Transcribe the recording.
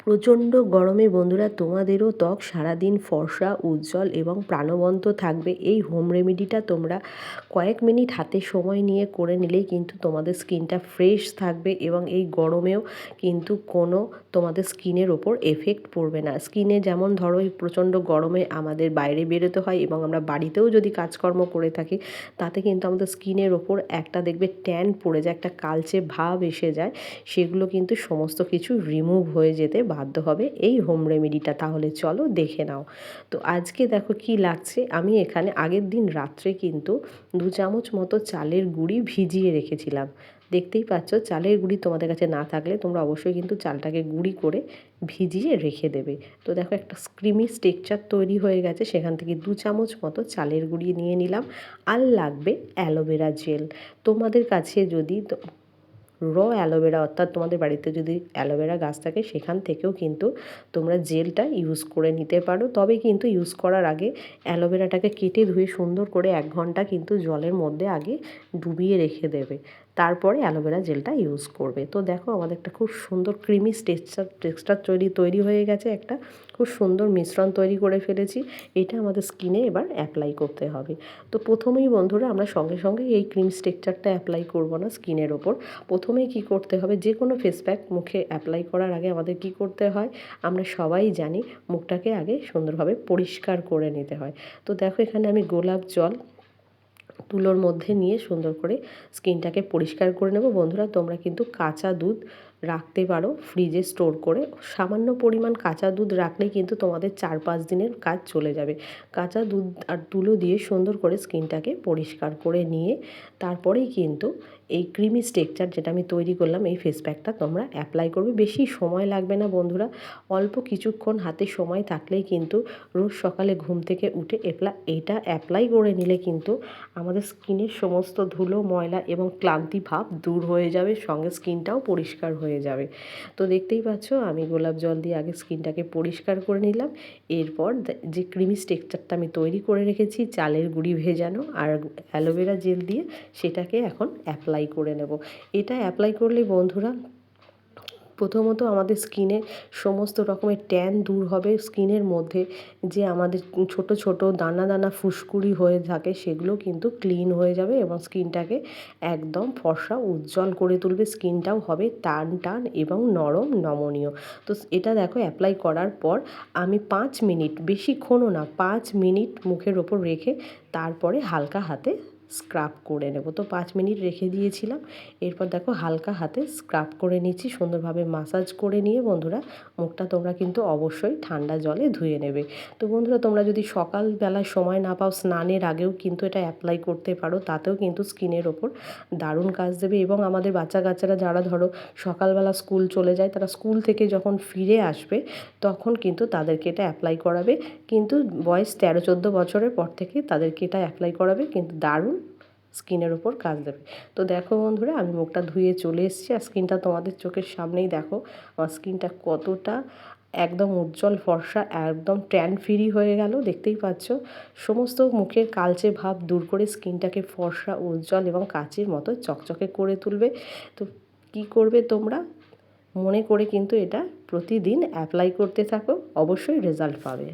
প্রচণ্ড গরমে বন্ধুরা তোমাদেরও ত্বক সারাদিন ফর্সা উজ্জ্বল এবং প্রাণবন্ত থাকবে। এই হোম রেমেডিটা তোমরা কয়েক মিনিট হাতে সময় নিয়ে করে নিলেই কিন্তু তোমাদের স্কিনটা ফ্রেশ থাকবে এবং এই গরমেও কিন্তু কোনো তোমাদের স্কিনের ওপর এফেক্ট পড়বে না। স্কিনে যেমন ধরো এই প্রচণ্ড গরমে আমাদের বাইরে বেরোতে হয় এবং আমরা বাড়িতেও যদি কাজকর্ম করে থাকি তাতে কিন্তু আমাদের স্কিনের ওপর একটা দেখবে ট্যান পড়ে যায়, একটা কালচে ভাব এসে যায়, সেগুলো কিন্তু সমস্ত কিছু রিমুভ হয়ে যেতে বাধ্য হবে এই হোম রেমেডিটা। তাহলে চলো দেখে নাও। তো আজকে দেখো কি লাগছে, আমি এখানে আগের দিন রাত্রে কিন্তু 2 চামচ মতো চালের গুঁড়ি ভিজিয়ে রেখেছিলাম। দেখতেই পাচ্ছ, চালের গুঁড়ি তোমাদের কাছে না থাকলে তোমরা অবশ্যই কিন্তু চালটাকে গুঁড়ি করে ভিজিয়ে রেখে দেবে। তো দেখো একটা ক্রিমি টেক্সচার তৈরি হয়ে গেছে, সেখান থেকে 2 চামচ মতো চালের গুঁড়ি নিয়ে নিলাম। আর লাগবে অ্যালোভেরা জেল। তোমাদের কাছে যদি অ্যালোভেরা অর্থাৎ তোমাদের বাড়িতে যদি অ্যালোভেরা গাছ থাকে সেখান থেকেও কিন্তু তোমরা জেলটা ইউজ করে নিতে পারো। তবে কিন্তু ইউজ করার আগে অ্যালোভেরাটাকে কেটে ধুয়ে সুন্দর করে 1 ঘন্টা কিন্তু জলের মধ্যে আগে ডুবিয়ে রেখে দেবে, তারপরে অ্যালোভেরা জেলটা ইউজ করবে। তো দেখো আমাদের একটা খুব সুন্দর ক্রিমি টেক্সচার তৈরি হয়ে গেছে, একটা খুব সুন্দর মিশ্রণ তৈরি করে ফেলেছি। এটা আমাদের স্কিনে এবার অ্যাপ্লাই করতে হবে। তো প্রথমেই বন্ধুরা আমরা সঙ্গে সঙ্গে এই ক্রিম টেক্সচারটা অ্যাপ্লাই করব না স্কিনের ওপর। প্রথমেই কি করতে হবে, যে কোনো ফেস প্যাক মুখে অ্যাপ্লাই করার আগে আমাদের কি করতে হয়, আমরা সবাই জানি মুখটাকে আগে সুন্দরভাবে পরিষ্কার করে নিতে হয়। তো দেখো এখানে আমি গোলাপ জল তুলোর মধ্যে নিয়ে সুন্দর করে স্কিনটাকে পরিষ্কার করে নেব। বন্ধুরা তোমরা কিন্তু কাঁচা দুধ রাখতে পারো ফ্রিজে স্টোর করে। সামান্য পরিমাণ কাঁচা দুধ রাখলেই কিন্তু তোমাদের 4-5 দিনের কাজ চলে যাবে। কাঁচা দুধ আর তুলো দিয়ে সুন্দর করে স্কিনটাকে পরিষ্কার করে নিয়ে তারপরেই কিন্তু এই ক্রিমি টেক্সচার যেটা আমি তৈরি করলাম এই ফেস প্যাকটা তোমরা অ্যাপ্লাই করবে। বেশি সময় লাগবে না বন্ধুরা, অল্প কিছুক্ষণ হাতে সময় থাকলেই কিন্তু রোজ সকালে ঘুম থেকে উঠে এটা অ্যাপ্লাই করে নিলে কিন্তু আমাদের স্কিনের সমস্ত ধুলো ময়লা এবং ক্লান্তি ভাব দূর হয়ে যাবে, সঙ্গে স্কিনটাও পরিষ্কার হয়ে যাবে। তো দেখতেই পাচ্ছ আমি গোলাপ জল দিয়ে আগে স্কিনটাকে পরিষ্কার করে নিলাম। এরপর যে ক্রিমি টেক্সচারটা আমি তৈরি করে রেখেছি চালের গুঁড়ি ভেজানো আর অ্যালোভেরা জেল দিয়ে, সেটাকে এখন অ্যাপ্লাই করে নেব। এটা অ্যাপ্লাই করলে বন্ধুরা প্রথমত আমাদের স্কিনে সমস্ত রকমের ট্যান দূর হবে। স্কিনের মধ্যে যে আমাদের ছোট ছোট দানা দানা ফুসকুড়ি হয়ে থাকে সেগুলো কিন্তু ক্লিন হয়ে যাবে এবং স্কিনটাকে একদম ফর্সা উজ্জ্বল করে তুলবে। স্কিনটাও হবে টান টান এবং নরম নমনীয়। তো এটা দেখো অ্যাপ্লাই করার পর আমি 5 মিনিট, বেশিক্ষণও না, 5 মিনিট মুখের ওপর রেখে তারপরে হালকা হাতে স্ক্রাব করে নেব। তো 5 মিনিট রেখে দিয়েছিলাম। এরপর দেখো হালকা হাতে স্ক্রাব করে নিচ্ছি, সুন্দরভাবে মাসাজ করে নিয়ে বন্ধুরা মুখটা তোমরা কিন্তু অবশ্যই ঠান্ডা জলে ধুয়ে নেবে। তো বন্ধুরা তোমরা যদি সকালবেলায় সময় না পাও স্নানের আগেও কিন্তু এটা অ্যাপ্লাই করতে পারো, তাতেও কিন্তু স্কিনের ওপর দারুণ কাজ দেবে। এবং আমাদের বাচ্চা কাচ্চারা যারা ধরো সকালবেলা স্কুল চলে যায়, তারা স্কুল থেকে যখন ফিরে আসবে তখন কিন্তু তাদেরকে এটা অ্যাপ্লাই করাবে। কিন্তু বয়স 13-14 বছরের পর থেকে তাদেরকে এটা অ্যাপ্লাই করাবে, কিন্তু দারুণ স্কিনের ওপর কাজ দেবে। তো দেখো বন্ধুরা আমি মুখটা ধুয়ে চলে এসেছি আর স্কিনটা তোমাদের চোখের সামনেই দেখো আমার স্কিনটা কতটা একদম উজ্জ্বল ফর্সা, একদম ট্যান ফ্রি হয়ে গেল। দেখতেই পাচ্ছ সমস্ত মুখের কালচে ভাব দূর করে স্কিনটাকে ফর্সা উজ্জ্বল এবং কাচের মতো চকচকে করে তুলবে। তো কি করবে তোমরা মনে করে কিন্তু এটা প্রতিদিন অ্যাপ্লাই করতে থাকো, অবশ্যই রেজাল্ট পাবে।